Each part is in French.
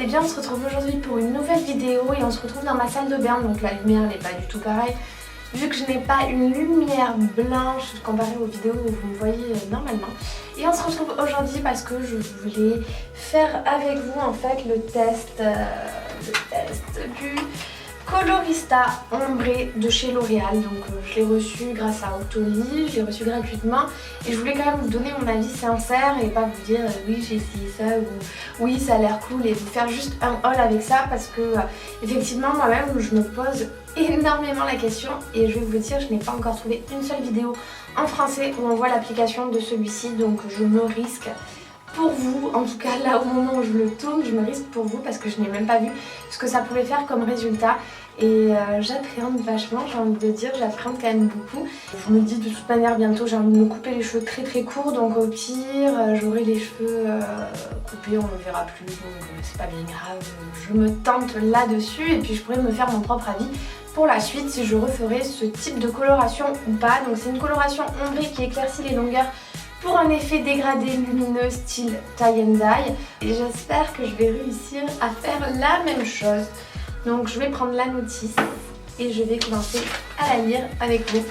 bien, on se retrouve aujourd'hui pour une nouvelle vidéo et on se retrouve dans ma salle de bain. Donc la lumière n'est pas du tout pareille. Vu que je n'ai pas une lumière blanche comparée aux vidéos où vous me voyez normalement. Et on se retrouve aujourd'hui parce que je voulais faire avec vous en fait le test du Colorista Ombré de chez L'Oréal. Donc je l'ai reçu grâce à Octoly, je l'ai reçu gratuitement et je voulais quand même vous donner mon avis sincère et pas vous dire oui j'ai essayé ça ou oui ça a l'air cool et vous faire juste un haul avec ça parce que effectivement moi-même je me pose énormément la question et je vais vous dire je n'ai pas encore trouvé une seule vidéo en français où on voit l'application de celui-ci, donc je me risque pour vous, en tout cas là au moment où je le tourne, je me risque pour vous parce que je n'ai même pas vu ce que ça pouvait faire comme résultat et j'appréhende vachement, j'ai envie de dire, j'appréhende quand même beaucoup. Je me dis de toute manière bientôt j'ai envie de me couper les cheveux très courts, donc au pire j'aurai les cheveux coupés, on ne me verra plus, donc c'est pas bien grave, je me tente là-dessus et puis je pourrais me faire mon propre avis pour la suite si je referai ce type de coloration ou pas. Donc c'est une coloration ombrée qui éclaircit les longueurs pour un effet dégradé lumineux style tie and dye et j'espère que je vais réussir à faire la même chose. Donc je vais prendre la notice et je vais commencer à la lire avec vous.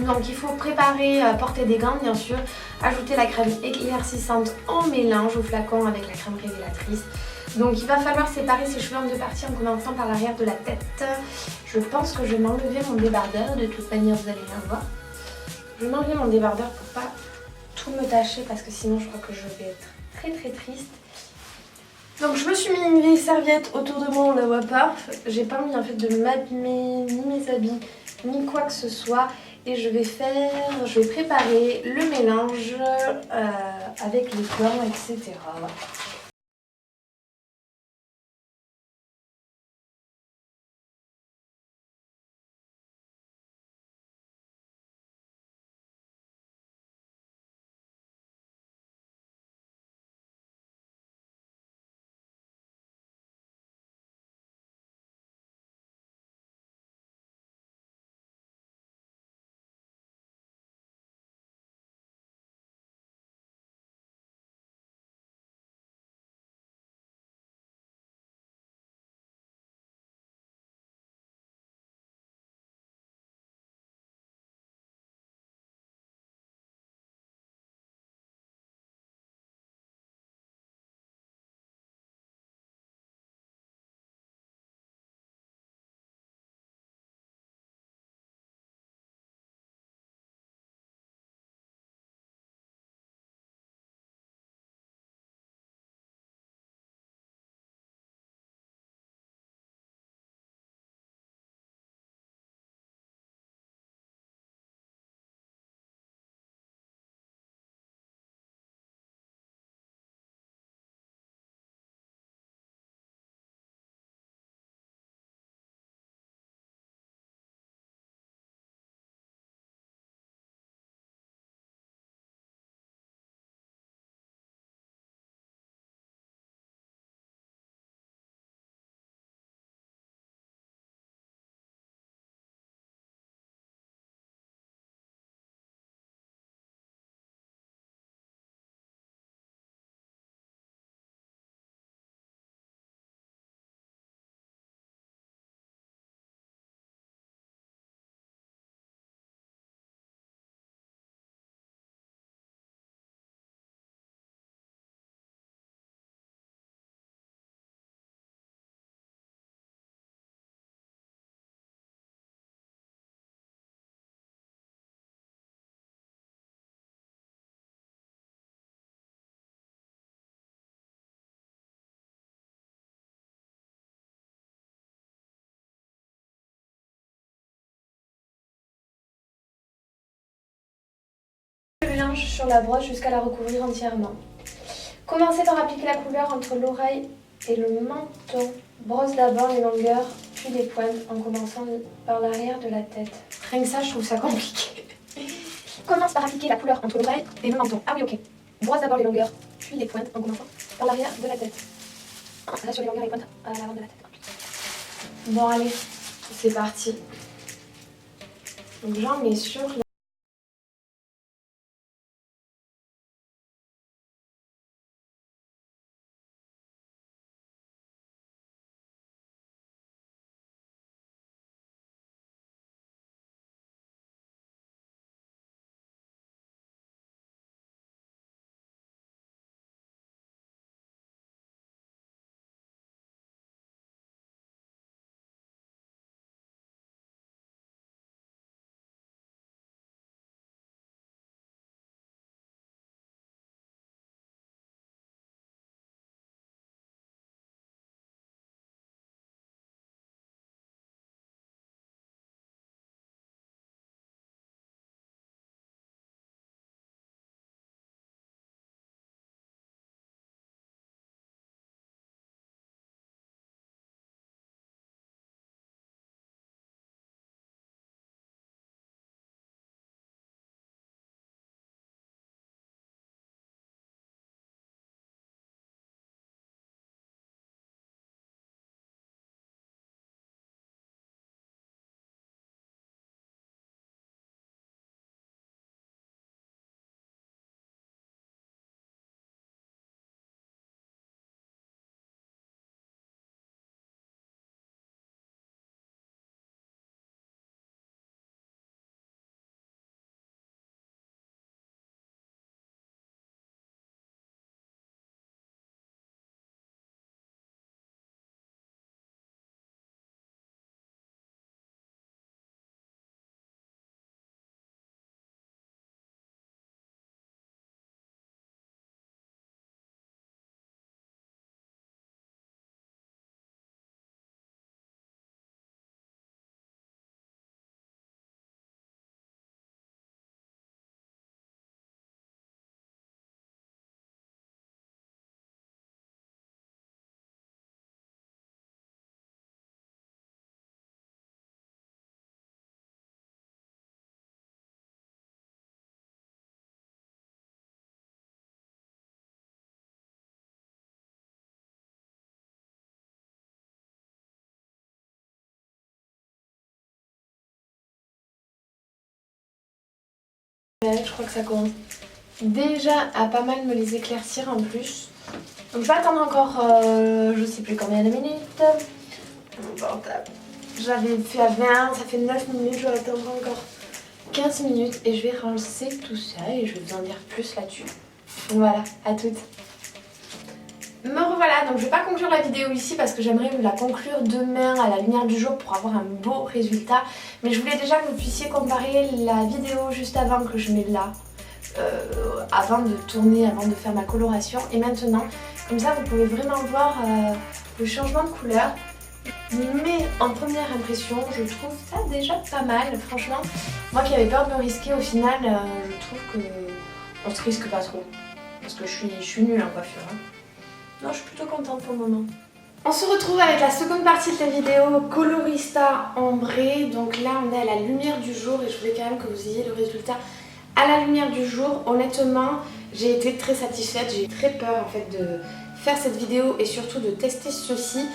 Donc il faut préparer, porter des gants bien sûr, ajouter la crème éclaircissante en mélange au flacon avec la crème révélatrice. Donc il va falloir séparer ses cheveux en deux parties en commençant par l'arrière de la tête. Je pense que je vais m'enlever mon débardeur, de toute manière vous allez rien voir. Je vais m'enlever mon débardeur pour pas tout me tâcher parce que sinon je crois que je vais être très triste. Donc je me suis mis une vieille serviette autour de moi, on la voit pas. J'ai pas envie en fait de m'abîmer ni mes habits ni quoi que ce soit. Et je vais préparer le mélange avec les gants, etc. Je mélange sur la brosse jusqu'à la recouvrir entièrement. Commencez par appliquer la couleur entre l'oreille et le menton. Brosse d'abord les longueurs, puis les pointes en commençant par l'arrière de la tête. Rien que ça, je trouve ça compliqué. Commence par appliquer la couleur entre l'oreille et le menton. Ah oui, ok. Brosse d'abord les longueurs, puis les pointes en commençant par l'arrière de la tête. Là sur les longueurs et les pointes à l'avant de la tête. Bon allez, c'est parti. Donc j'en mets sur Ouais, je crois que ça commence déjà à pas mal me les éclaircir en plus. Donc je vais attendre encore je sais plus combien de minutes. Mon portable. J'avais fait à 20, ça fait 9 minutes, je vais attendre encore 15 minutes et je vais ranger tout ça et je vais vous en dire plus là-dessus. Voilà, à toutes. Me revoilà, donc je vais pas conclure la vidéo ici parce que j'aimerais la conclure demain à la lumière du jour pour avoir un beau résultat. Mais je voulais déjà que vous puissiez comparer la vidéo juste avant que je mets là, avant de tourner, avant de faire ma coloration et maintenant. Comme ça vous pouvez vraiment voir le changement de couleur. Mais en première impression, je trouve ça déjà pas mal. Franchement, moi qui avais peur de me risquer, au final, je trouve que on se risque pas trop. Parce que je suis nulle en coiffure. Hein. Non, je suis plutôt contente pour le moment. On se retrouve avec la seconde partie de la vidéo Colorista Ombré. Donc là, on est à la lumière du jour et je voulais quand même que vous ayez le résultat à la lumière du jour. Honnêtement, j'ai été très satisfaite. J'ai très peur en fait de faire cette vidéo et surtout de tester ceci.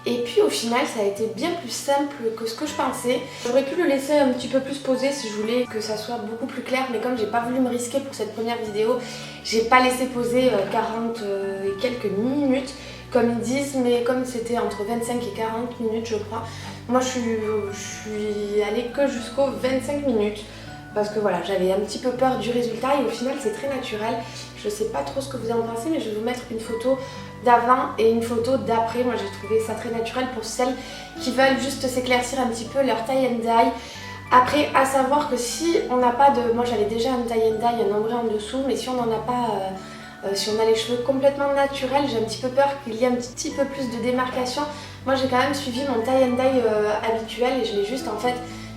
Et puis au final ça a été bien plus simple que ce que je pensais. J'aurais pu le laisser un petit peu plus posé si je voulais que ça soit beaucoup plus clair. Mais comme j'ai pas voulu me risquer pour cette première vidéo, j'ai pas laissé poser 40 et quelques minutes comme ils disent. Mais comme c'était entre 25 et 40 minutes je crois, moi je suis allée que jusqu'aux 25 minutes. Parce que voilà, j'avais un petit peu peur du résultat et au final c'est très naturel. Je sais pas trop ce que vous en pensez mais je vais vous mettre une photo d'avant et une photo d'après. Moi j'ai trouvé ça très naturel pour celles qui veulent juste s'éclaircir un petit peu leur tie and dye. Après à savoir que si on n'a pas de... Moi j'avais déjà un tie and dye, un ombré en dessous, mais si on n'en a pas... si on a les cheveux complètement naturels, j'ai un petit peu peur qu'il y ait un petit peu plus de démarcation. Moi j'ai quand même suivi mon tie and dye habituel et je l'ai juste en fait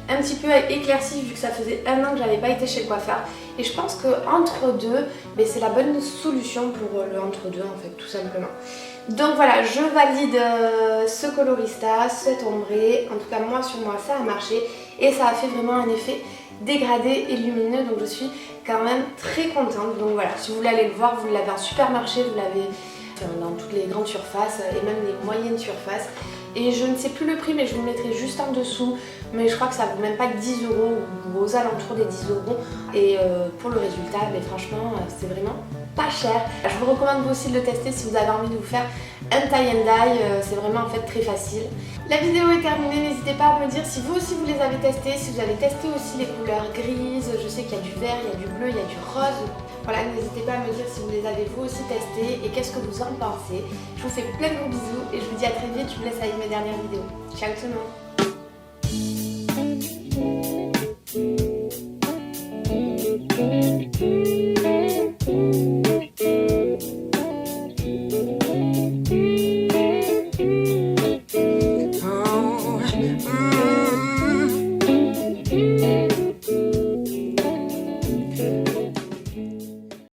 un petit peu éclairci vu que ça faisait un an que j'avais pas été chez le coiffeur. Et je pense que entre deux, c'est la bonne solution pour le entre deux en fait, tout simplement. Donc voilà, je valide ce colorista, cet ombré. En tout cas moi sur moi ça a marché et ça a fait vraiment un effet dégradé et lumineux. Donc je suis quand même très contente. Donc voilà, si vous voulez aller le voir, vous l'avez en supermarché, vous l'avez dans toutes les grandes surfaces et même les moyennes surfaces. Et je ne sais plus le prix mais je vous le mettrai juste en dessous. Mais je crois que ça vaut même pas 10 € ou aux alentours des 10 €. Et pour le résultat, franchement, c'est vraiment pas cher. Je vous recommande vous aussi de le tester si vous avez envie de vous faire un tie and dye. C'est vraiment en fait très facile. La vidéo est terminée, n'hésitez pas à me dire si vous aussi vous les avez testés, si vous avez testé aussi les couleurs grises. Je sais qu'il y a du vert, il y a du bleu, il y a du rose. Voilà, n'hésitez pas à me dire si vous les avez vous aussi testés et qu'est-ce que vous en pensez. Je vous fais plein de gros bisous et je vous dis à très vite. Je vous laisse avec mes dernières vidéos. Ciao tout le monde.